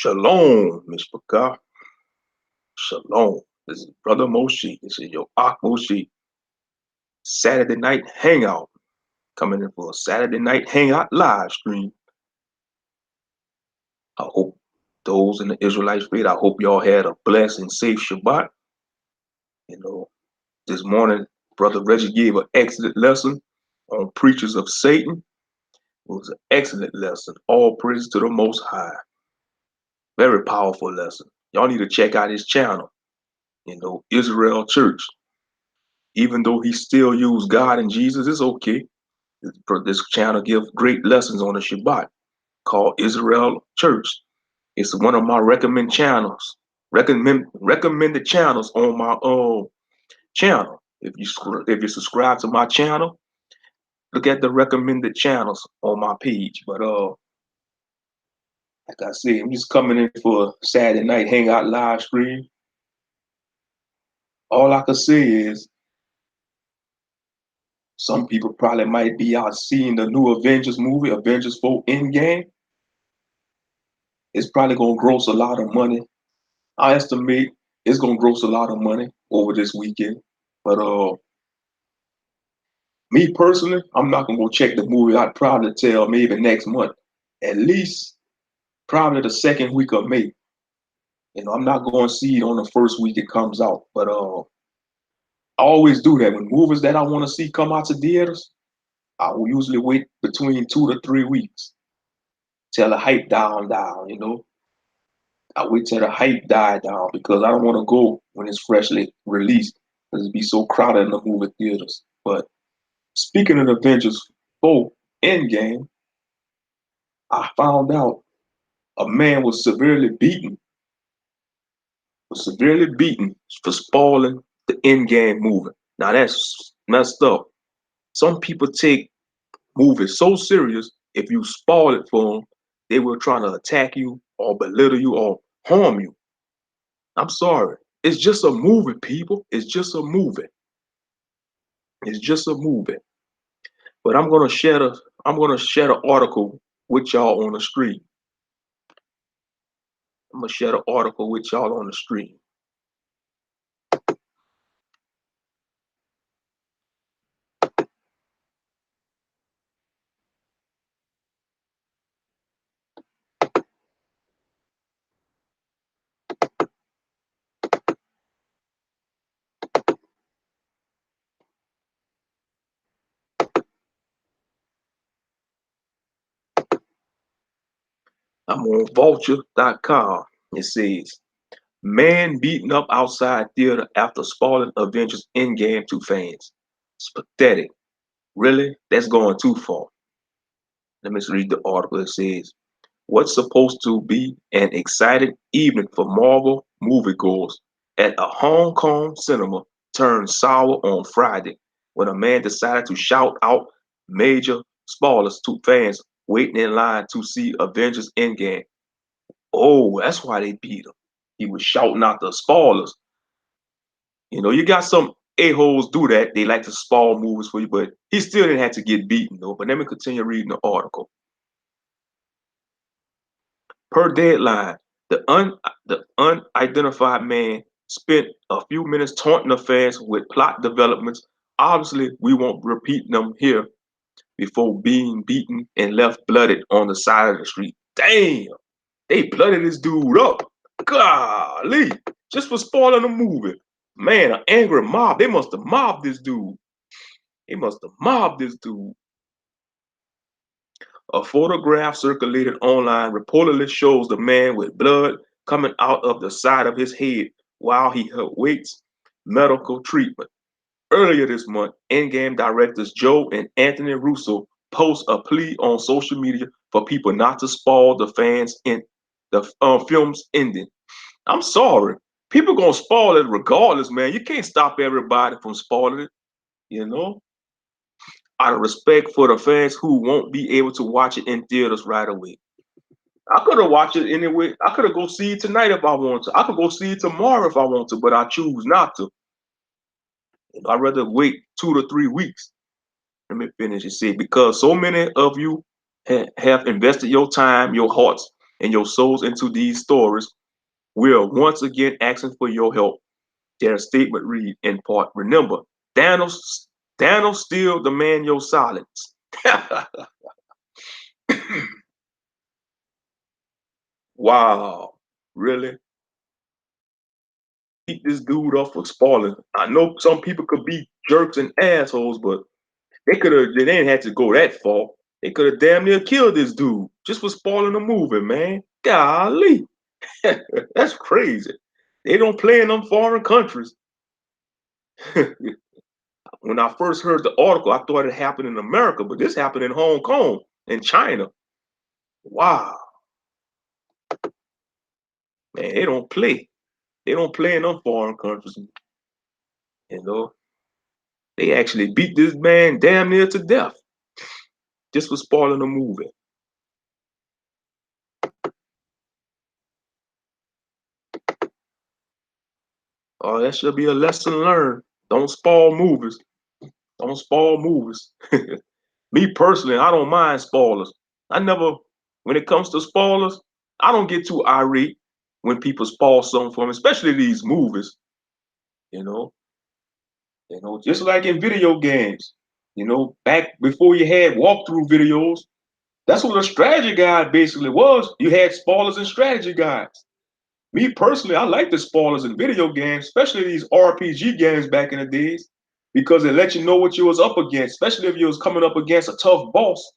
Shalom, Mishpachah. Shalom. This is Brother Moshe. This is your Ak Moshe. Saturday night hangout. Coming in for a Saturday night hangout live stream. I hope those in the Israelite faith, I hope y'all had a blessed and safe Shabbat. This morning, Brother Reggie gave an excellent lesson on preachers of Satan. It was an excellent lesson. All praise to the Most High. Very powerful lesson. Y'all need to check out his channel. Israel Church. Even though he still used God and Jesus, it's okay. This channel gives great lessons on the Shabbat called Israel Church. It's one of my recommended channels on my channel. If you subscribe to my channel, look at the recommended channels on my page. But like I said, I'm just coming in for a Saturday night hangout live stream. All I can say is some people probably might be out seeing the new Avengers movie, Avengers 4 Endgame. It's probably going to gross a lot of money. I estimate it's going to gross a lot of money over this weekend. But me personally, I'm not going to go check the movie. I'd probably tell maybe next month, at least probably the second week of May. I'm not going to see it on the first week it comes out. But I always do that. When movies that I want to see come out to theaters, I will usually wait between 2 to 3 weeks till the hype down. I wait till the hype die down because I don't want to go when it's freshly released because it'd be so crowded in the movie theaters. But speaking of Avengers 4 Endgame, I found out a man was severely beaten for spoiling the Endgame movie. Now that's messed up. Some people take movies so serious, if you spoil it for them, they will try to attack you or belittle you or harm you. I'm sorry. It's just a movie, people. It's just a movie. It's just a movie. But I'm gonna share the article with y'all on the stream. I'm gonna share the article with y'all on the stream. I'm on vulture.com. It says, man beaten up outside theater after spoiling Avengers Endgame to fans. It's pathetic. Really? That's going too far. Let me read the article. It says, what's supposed to be an exciting evening for Marvel moviegoers at a Hong Kong cinema turned sour on Friday when a man decided to shout out major spoilers to fans waiting in line to see Avengers Endgame. Oh, that's why they beat him. He was shouting out the spoilers. You got some a-holes do that. They like to spoil movies for you, but he still didn't have to get beaten, though. But let me continue reading the article. Per Deadline, the unidentified man spent a few minutes taunting the fans with plot developments. Obviously, we won't repeat them here before being beaten and left blooded on the side of the street. Damn, they blooded this dude up. Golly, just for spoiling the movie. Man, an angry mob. They must have mobbed this dude. They must have mobbed this dude. A photograph circulated online reportedly shows the man with blood coming out of the side of his head while he awaits medical treatment. Earlier this month, Endgame directors Joe and Anthony Russo post a plea on social media for people not to spoil the fans in the film's ending. I'm sorry. People gonna spoil it regardless, man. You can't stop everybody from spoiling it. Out of respect for the fans who won't be able to watch it in theaters right away. I could have watched it anyway. I could have go see it tonight if I want to. I could go see it tomorrow if I want to, but I choose not to. I'd rather wait 2 to 3 weeks. Let me finish. It said, because so many of you have invested your time, your hearts, and your souls into these stories. We are once again asking for your help. Their statement read in part, remember, Daniel still demand your silence. Wow, really? Beat this dude up for spoiling. I know some people could be jerks and assholes, but they didn't have to go that far. They could have damn near killed this dude just for spoiling the movie, man. Golly. That's crazy. They don't play in them foreign countries. When I first heard the article, I thought it happened in America, but this happened in Hong Kong, in China. Wow, man, they don't play. They don't play in them foreign countries. You know, they actually beat this man damn near to death just for spoiling the movie. Oh, that should be a lesson learned. Don't spoil movies. Don't spoil movies. Me personally, I don't mind spoilers. I never, when it comes to spoilers, I don't get too irate when people spoil something for me, especially these movies. You know, just like in video games. Back before you had walkthrough videos, that's what a strategy guide basically was. You had spoilers and strategy guides. Me personally, I like the spoilers in video games, especially these RPG games back in the days, because it let you know what you was up against, especially if you was coming up against a tough boss.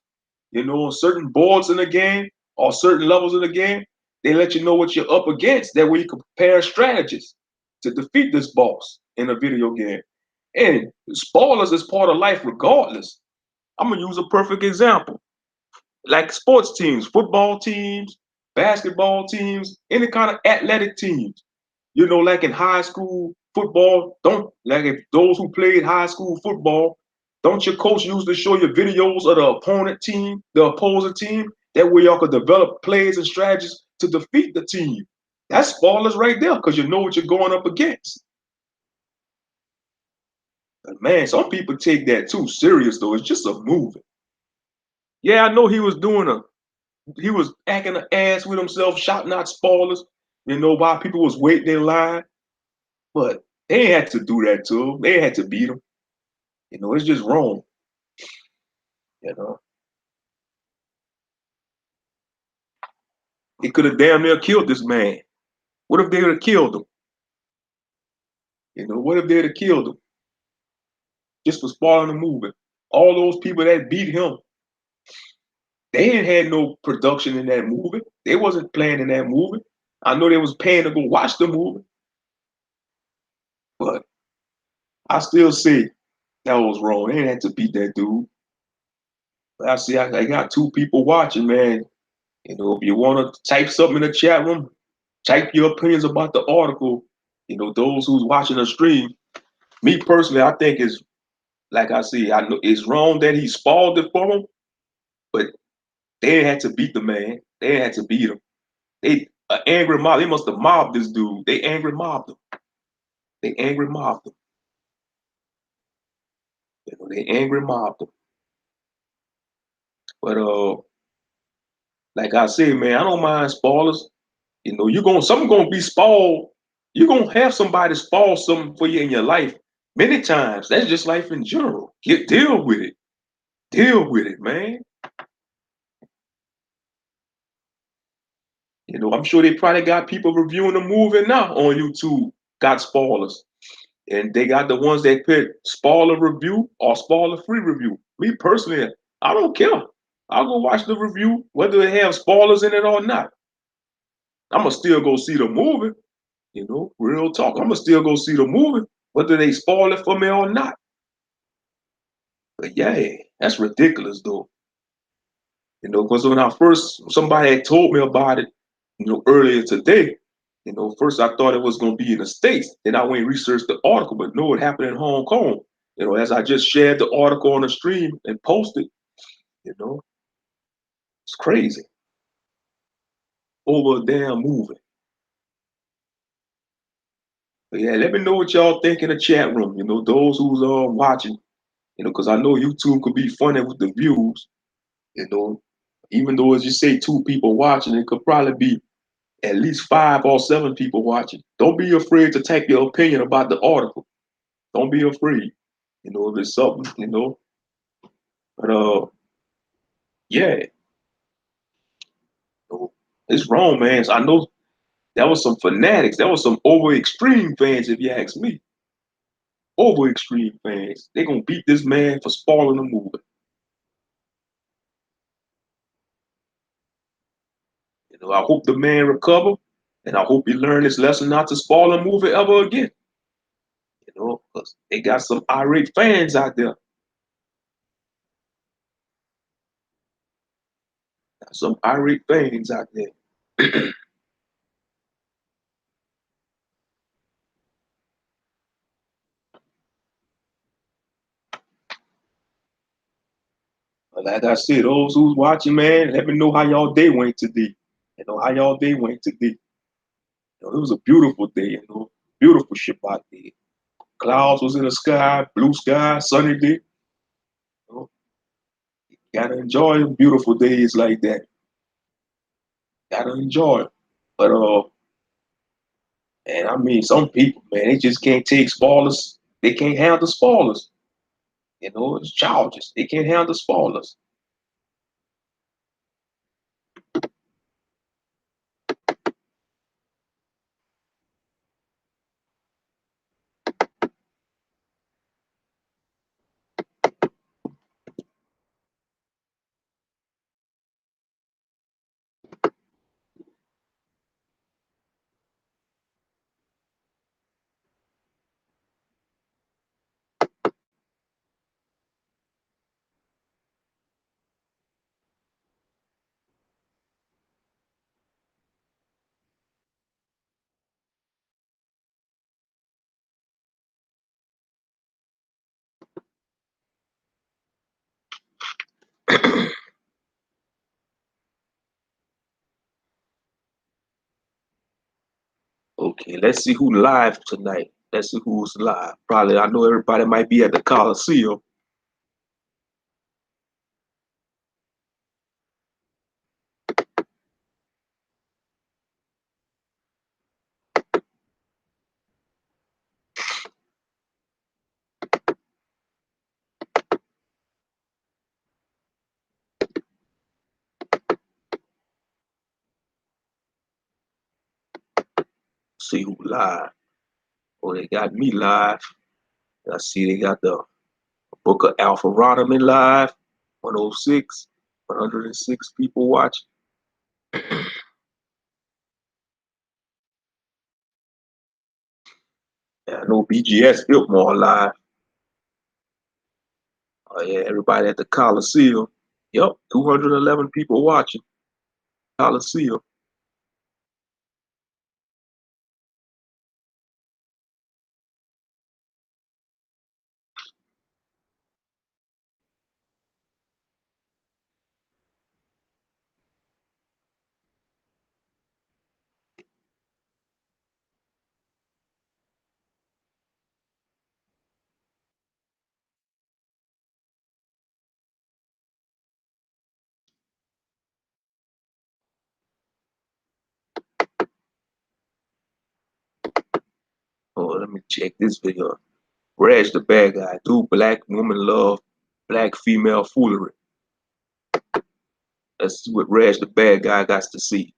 Certain boards in the game or certain levels of the game, they let you know what you're up against. That way you can prepare strategies to defeat this boss in a video game. And spoilers is part of life regardless. I'm gonna use a perfect example. Like sports teams, football teams, basketball teams, any kind of athletic teams. Like in high school football, don't like if those who played high school football, don't your coach usually show you videos of the opponent team, the opposing team? That way y'all could develop plays and strategies to defeat the team. That's spoilers right there, because you know what you're going up against. But man, some people take that too serious though. It's just a movie. Yeah, I know he was acting an ass with himself, shouting out spoilers, while people was waiting in line. But they had to do that to him. They had to beat him. It's just wrong. You know, he could have damn near killed this man. What if they would have killed him? What if they'd have killed him just for spoiling the movie? All those people that beat him, they ain't had no production in that movie. They wasn't playing in that movie. I know they was paying to go watch the movie, but I still say that was wrong. They didn't have to beat that dude. But I see I got two people watching, man. If you want to type something in the chat room, type your opinions about the article. Those who's watching the stream. Me personally, I think it's like I see. I know it's wrong that he spoiled it for him, but they didn't have to beat the man. They didn't have to beat him. They an angry mob. They must have mobbed this dude. They angry mobbed him. They angry mobbed him. They angry mobbed him. But like I said, man, I don't mind spoilers. Something gonna be spoiled. You're gonna have somebody spoil something for you in your life many times. That's just life in general. Deal with it. Deal with it, man. I'm sure they probably got people reviewing the movie now on YouTube, got spoilers. And they got the ones that put spoiler review or spoiler free review. Me personally, I don't care. I'll go watch the review, whether they have spoilers in it or not. I'm gonna still go see the movie. Real talk. I'm gonna still go see the movie, whether they spoil it for me or not. But yeah, that's ridiculous though. Because when somebody had told me about it, earlier today, first I thought it was gonna be in the States. Then I went and researched the article, but no, it happened in Hong Kong. As I just shared the article on the stream and posted, you know, it's crazy. Over a damn movie. But yeah, let me know what y'all think in the chat room. Those who's watching, because I know YouTube could be funny with the views, you know. Even though, as you say, two people watching, it could probably be at least 5 or 7 people watching. Don't be afraid to take your opinion about the article. Don't be afraid. If it's something, But yeah, it's wrong, man. So I know that was some fanatics. That was some over extreme fans, if you ask me. Over extreme fans. They gonna beat this man for spoiling the movie. I hope the man recover, and I hope he learn his lesson not to spoil a movie ever again. Because they got some irate fans out there. Got some irate fans out there. But like I said, those who's watching, man, let me know how y'all day went today. How y'all day went today. It was a beautiful day. Beautiful Shabbat day. Clouds was in the sky, blue sky, sunny day. You know, gotta enjoy beautiful days like that. Gotta enjoy it. But and I mean, some people, man, they just can't take spoilers. They can't handle spoilers. It's childish. They can't handle spoilers. Okay, let's see who live tonight. Let's see who's live. Probably, I know everybody might be at the Coliseum. See who live. Oh, they got me live. I see they got the Book of Alpha Rodiman live. 106, 106 people watching. Yeah, I know BGS Biltmore live. Oh yeah, everybody at the Coliseum. Yep, 211 people watching Coliseum. Oh, let me check this video. Reg the bad guy. Do black woman love black female foolery? Let's see what Reg the bad guy got to see.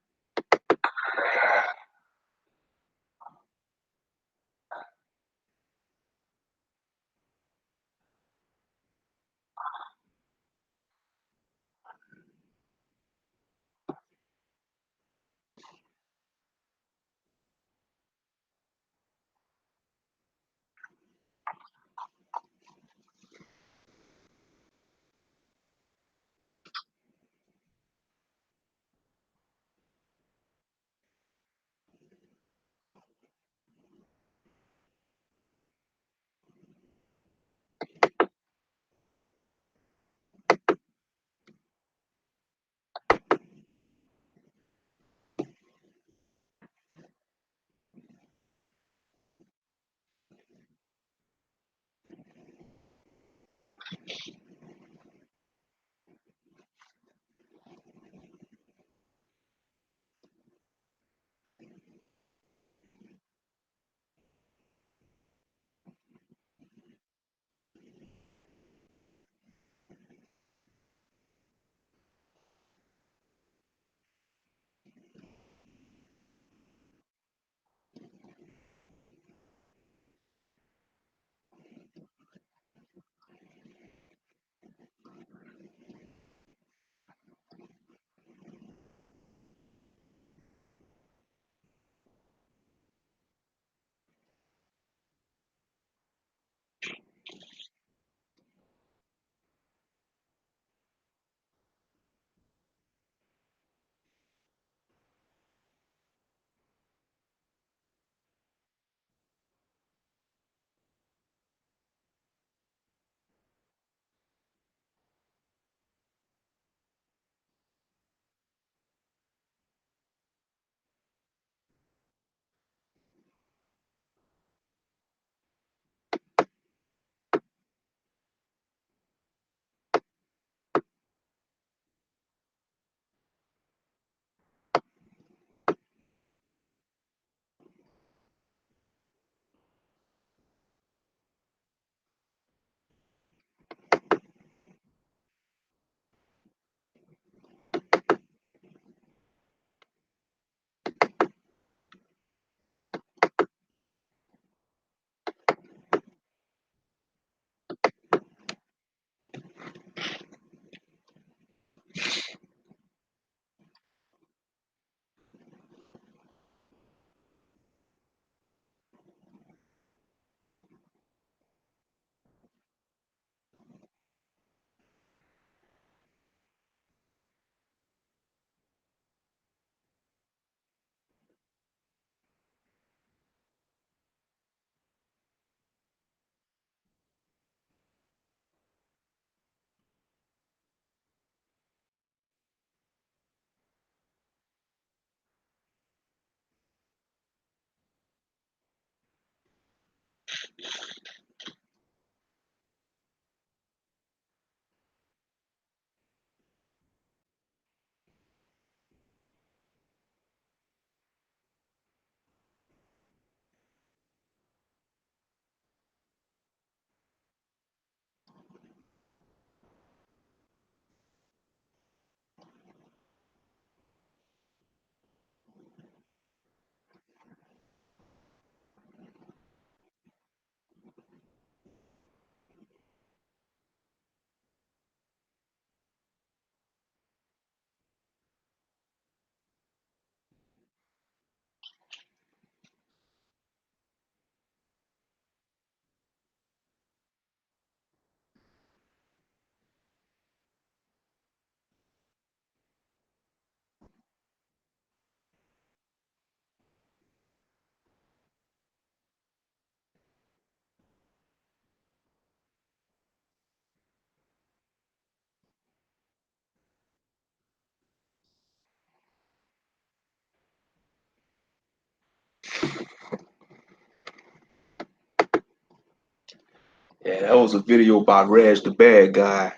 Yeah, that was a video by Raj the Bad Guy.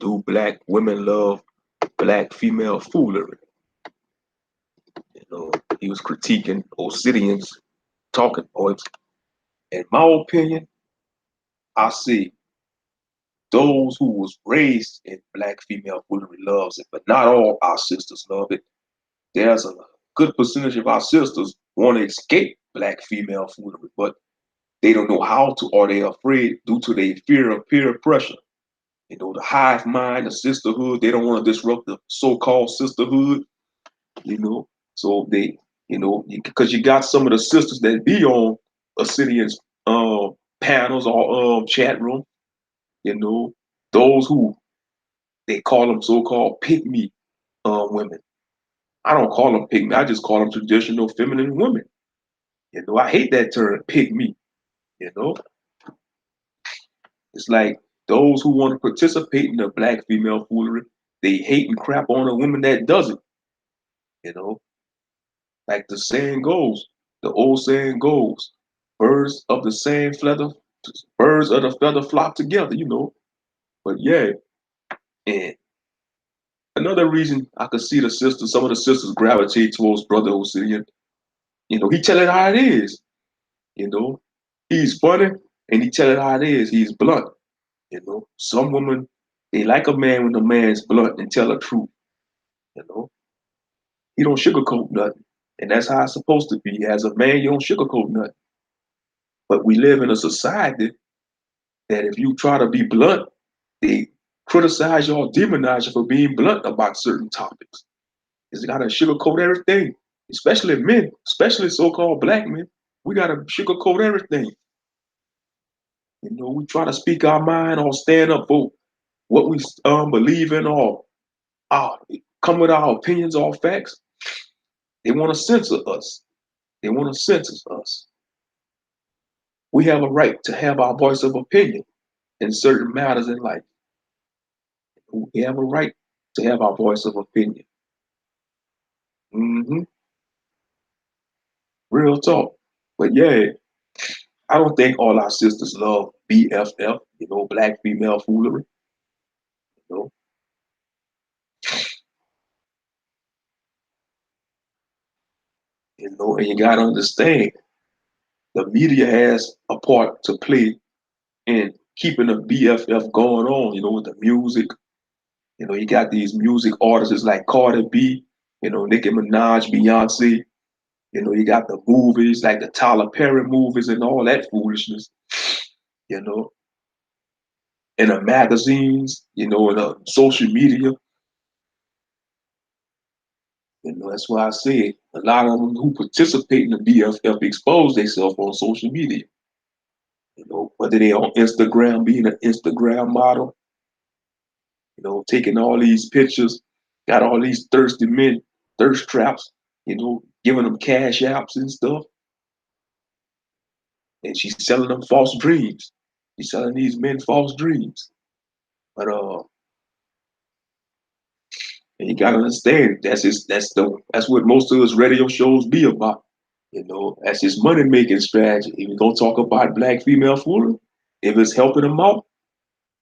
Do black women love black female foolery? You know, he was critiquing Obsidian's talking points. In my opinion, I see those who was raised in black female foolery loves it, but not all our sisters love it. There's a good percentage of our sisters want to escape black female foolery, but they don't know how to, or they're afraid due to their fear of peer pressure. The hive mind, the sisterhood, they don't want to disrupt the so-called sisterhood, you know. So they, because you got some of the sisters that be on Obsidian's panels or chat room, you know, those who they call them so-called pygmy women. I don't call them pygmy. I just call them traditional feminine women. I hate that term, pygmy. You know, it's like those who want to participate in the black female foolery, they hate and crap on a woman that doesn't. You know, like the saying goes, the old saying goes, birds of the same feather, birds of the feather flock together. But yeah, and another reason I could see some of the sisters gravitate towards Brother Obsidian. He tell it how it is. You know, he's funny and he tell it how it is. He's blunt. Some women they like a man when the man's blunt and tell the truth. You know, he don't sugarcoat nothing, and that's how it's supposed to be. As a man, you don't sugarcoat nothing. But we live in a society that if you try to be blunt, they criticize you or demonize you for being blunt about certain topics. It's got to sugarcoat everything, especially men, especially so-called black men. We got to sugarcoat everything. We try to speak our mind or stand up for what we believe in or uh, come with our opinions or facts. They want to censor us. They want to censor us. We have a right to have our voice of opinion in certain matters in life. We have a right to have our voice of opinion. hmm Real talk. But yeah, I don't think all our sisters love BFF, black female foolery. You know, and you gotta understand the media has a part to play in keeping the BFF going on, with the music. You got these music artists like Cardi B, Nicki Minaj, Beyonce. You got the movies like the Tyler Perry movies and all that foolishness, you know, in the magazines, in the social media. That's why I say a lot of them who participate in the BFF expose themselves on social media. Whether they on Instagram, being an Instagram model, taking all these pictures, got all these thirsty men, thirst traps, giving them cash apps and stuff. And she's selling them false dreams. She's selling these men false dreams. But and you gotta understand that's what most of those radio shows be about. That's his money making strategy. If we gonna talk about black female foolery, if it's helping him out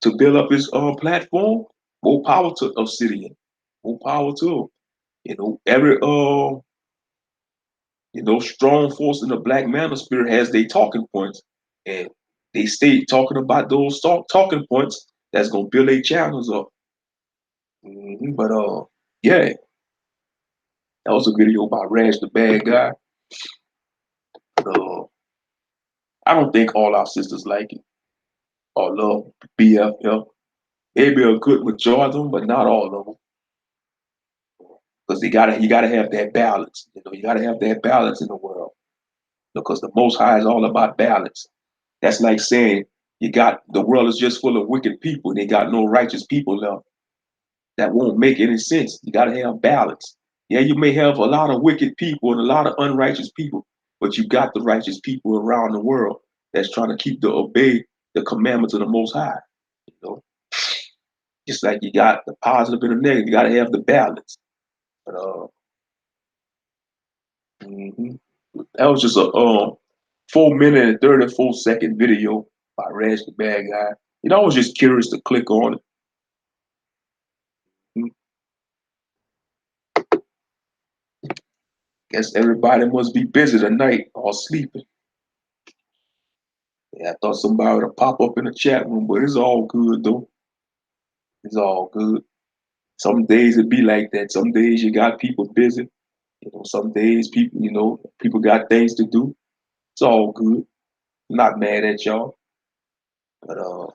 to build up his platform, more power to Obsidian. More power to him. Every strong force in the black manosphere has their talking points. And they stay talking about those talking points that's gonna build their channels up. But yeah, that was a video by Raj the Bad Guy. Uh, I don't think all our sisters like it or love BFF. Maybe a good majority of them, but not all of them. Because you gotta have that balance. You gotta have that balance in the world. Because the Most High is all about balance. That's like saying the world is just full of wicked people. They got no righteous people left. That won't make any sense. You got to have balance. Yeah, you may have a lot of wicked people and a lot of unrighteous people, but you got the righteous people around the world that's trying to obey the commandments of the Most High. You know, just like you got the positive and the negative, you got to have the balance. But mhm. That was just a 4 minute and 34-second video By Reg the Bad Guy. You know, I was just curious to click on it. Hmm. Guess everybody must be busy tonight or sleeping. Yeah, I thought somebody would pop up in the chat room, but it's all good though. It's all good. Some days it be like that. Some days you got people busy. You know, some days people, people got things to do. It's all good. Not mad at y'all. But oh,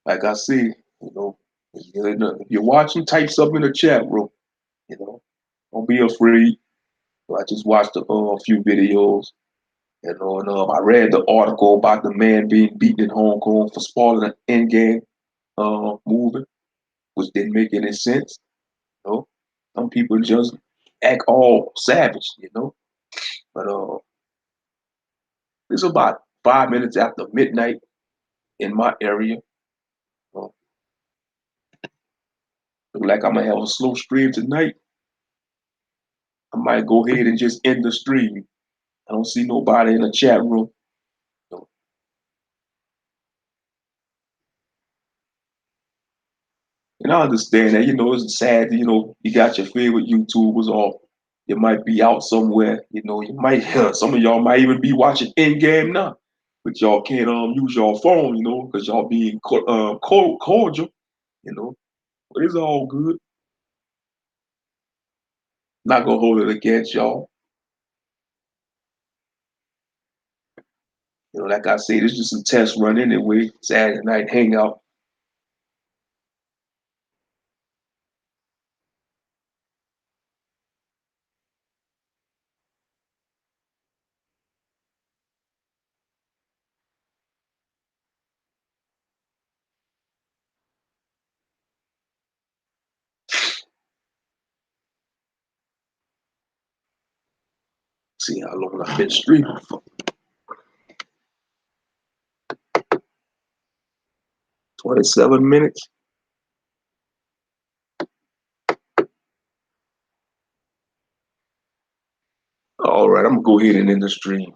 like I said, if you're watching, type something in the chat room. You know, don't be afraid. I just watched a few videos. And I read the article about the man being beaten in Hong Kong for spoiling an in-game movie, which didn't make any sense. You know, some people just act all savage. But it's about 5 minutes after midnight in my area. Uh, Look like I'm gonna have a slow stream tonight. I might go ahead and just end the stream. I don't see nobody in the chat room. So, and I understand that, it's sad, you got your favorite YouTubers or you might be out somewhere, you might, some of y'all might even be watching in-game now, but y'all can't use your phone, because y'all being cordial, you know, but it's all good. Not gonna hold it against y'all. Like I said, it's just a test run anyway. Saturday night hangout. See how long I've been streaming for. 27 minutes. All right, I'm gonna go ahead and end the stream.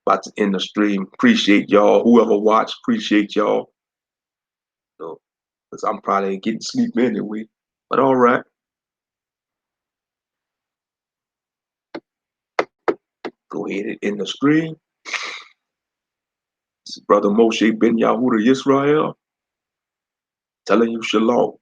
About to end the stream. Appreciate y'all. Whoever watched, appreciate y'all. Because I'm probably getting sleep anyway. But all right, go ahead and end the stream. This is Brother Moshe Ben Yahuda Yisrael telling you shalom.